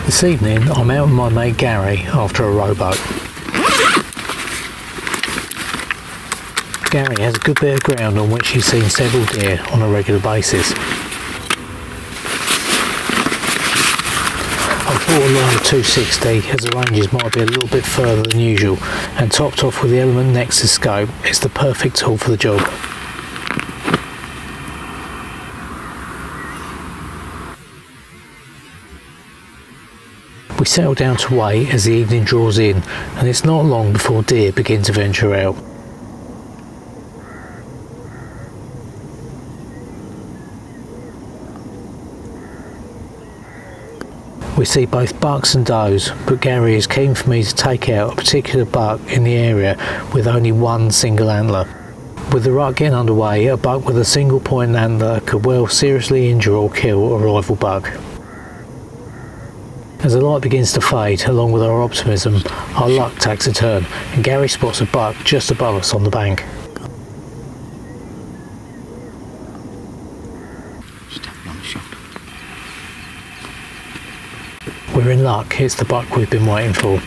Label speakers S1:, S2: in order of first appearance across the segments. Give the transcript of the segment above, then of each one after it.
S1: This evening I'm out with my mate Gary after a Roebuck. Gary has a good bit of ground on which he's seen several deer on a regular basis. I've brought along a 260 as the ranges might be a little bit further than usual, and topped off with the Element Nexus scope, it's the perfect tool for the job. We settle down to wait as the evening draws in, and it's not long before deer begin to venture out. We see both bucks and does, but Gary is keen for me to take out a particular buck in the area with only one single antler. With the rut getting underway, a buck with a single point antler could well seriously injure or kill a rival buck. As the light begins to fade, along with our optimism, our luck takes a turn, and Gary spots a buck just above us on the bank. We're in luck, it's the buck we've been waiting for.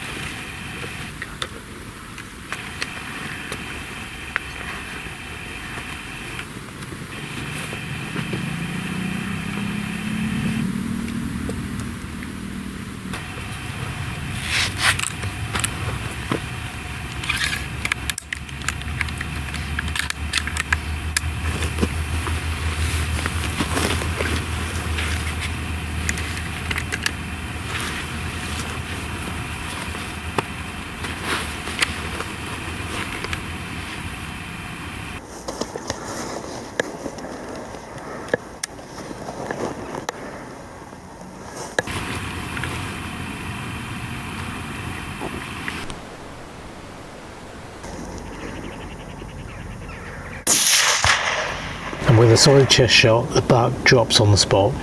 S1: And with a solid chest shot, the buck drops on the spot.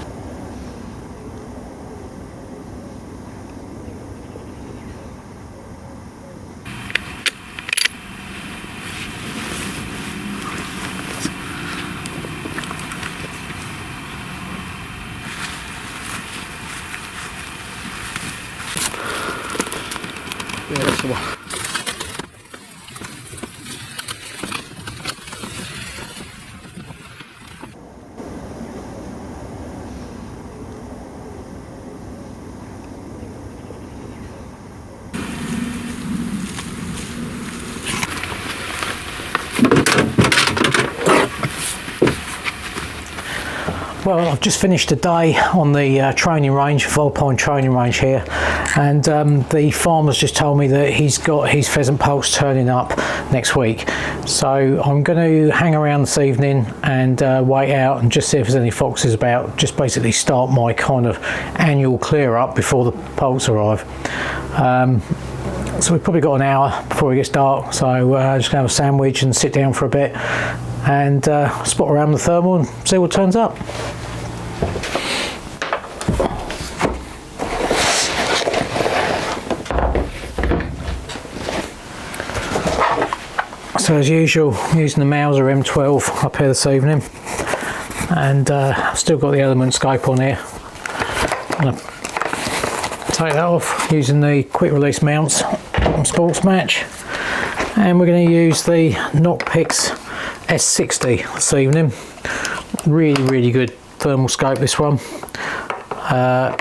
S2: Yeah, that's the one.
S1: Well, I've just finished a day on the training range, Volpine training range here, and the farmer's just told me that he's got his pheasant poults turning up next week. So I'm going to hang around this evening and wait out and just see if there's any foxes about, just basically start my kind of annual clear up before the poults arrive. So we've probably got an hour before it gets dark, so just going to have a sandwich and sit down for a bit and spot around the thermal and see what turns up. So as usual, using the Mauser M12 up here this evening, and I've still got the Element scope on here. I'm going to take that off using the quick release mounts from Sports Match, and we're going to use the Knockpix S60 this evening. Really good thermal scope, this one. I'll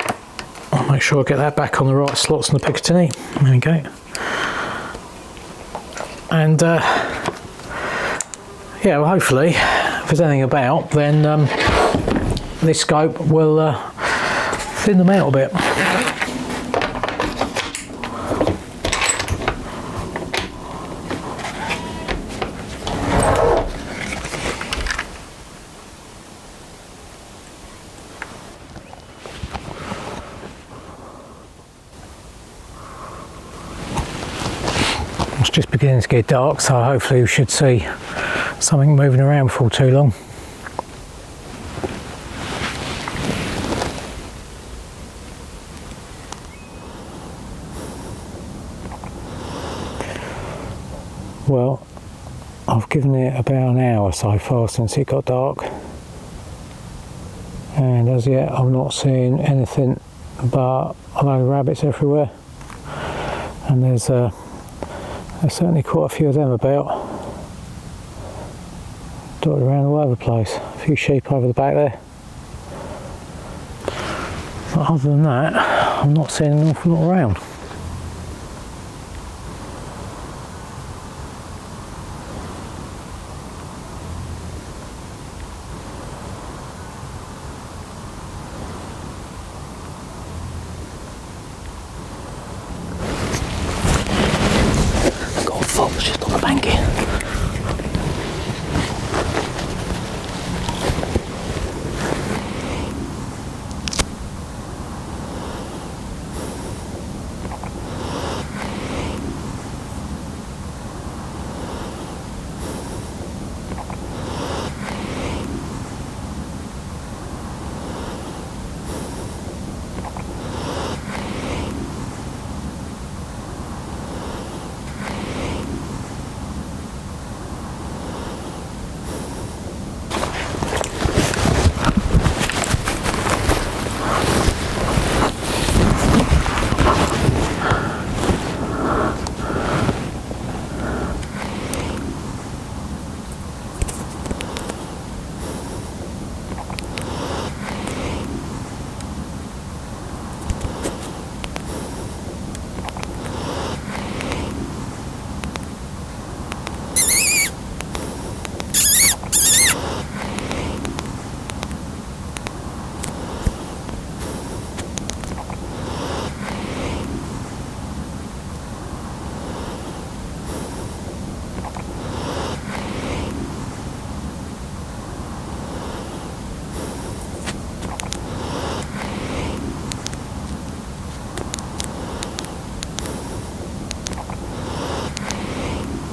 S1: make sure I get that back on the right slots in the Picatinny. There we go. And yeah, well, hopefully if there's anything about, then this scope will thin them out a bit. It's just beginning to get dark, so hopefully we should see something moving around before too long. Well, I've given it about an hour so far since it got dark, and as yet I'm not seeing anything but I've had rabbits everywhere, and there's certainly quite a few of them about, dotted around all over the place. A few sheep over the back there. But other than that, I'm not seeing an awful lot around. Got a fox just on the bank here.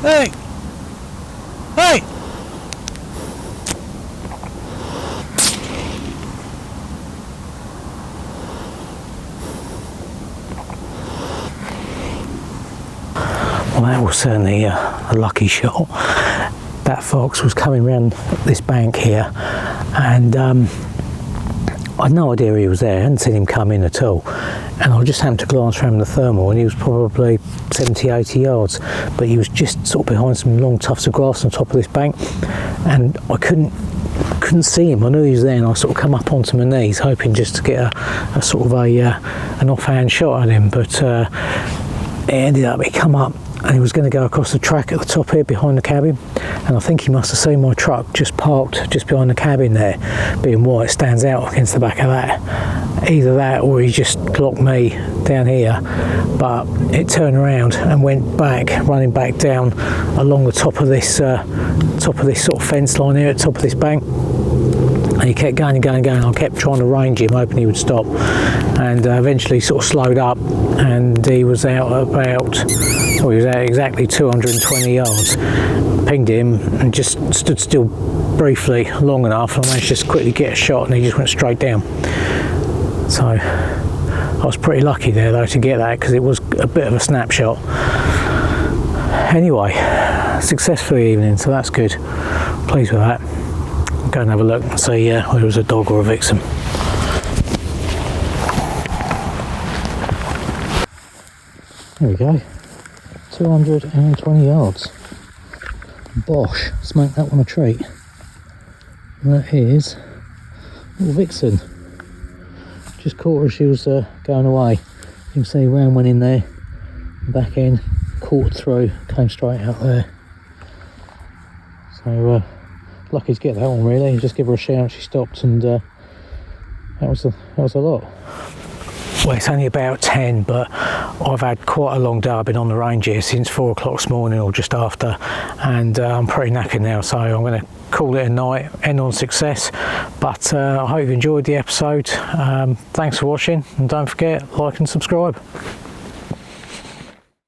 S1: Hey! Hey! Well, that was certainly a lucky shot. That fox was coming round this bank here, and I had no idea he was there. I hadn't seen him come in at all, and I just happened to glance around the thermal, and he was probably 70-80 yards, but he was just sort of behind some long tufts of grass on top of this bank, and I couldn't see him. I knew he was there, and I sort of come up onto my knees hoping just to get a sort of an offhand shot at him, but it ended up, he come up and he was going to go across the track at the top here behind the cabin, and I think he must have seen my truck just parked just behind the cabin there, being why it stands out against the back of that. Either that or he just clocked me down here, but it turned around and went back, running back down along the top of this sort of fence line here at the top of this bank. And he kept going and going and going. I kept trying to range him, hoping he would stop, and eventually sort of slowed up, and he was out about, well, he was out exactly 220 yards. Pinged him and just stood still briefly long enough, and I managed to just quickly get a shot, and he just went straight down. So I was pretty lucky there though to get that, because it was a bit of a snapshot. Anyway, successful evening, so that's good. Pleased with that. Go and have a look and see whether it was a dog or a vixen. There we go, 220 yards. Bosh, smacked that one a treat. And that is little vixen. Just caught her as she was going away. You can see round went in there, back in, caught through, came straight out there. So lucky to get that one really. Just give her a shout, she stopped, and that was a lot. Well, it's only about 10, but I've had quite a long day. I've been on the range here since 4 o'clock this morning or just after, and I'm pretty knackered now, so I'm going to call it a night, end on success. But I hope you enjoyed the episode. Thanks for watching, and don't forget, like and subscribe.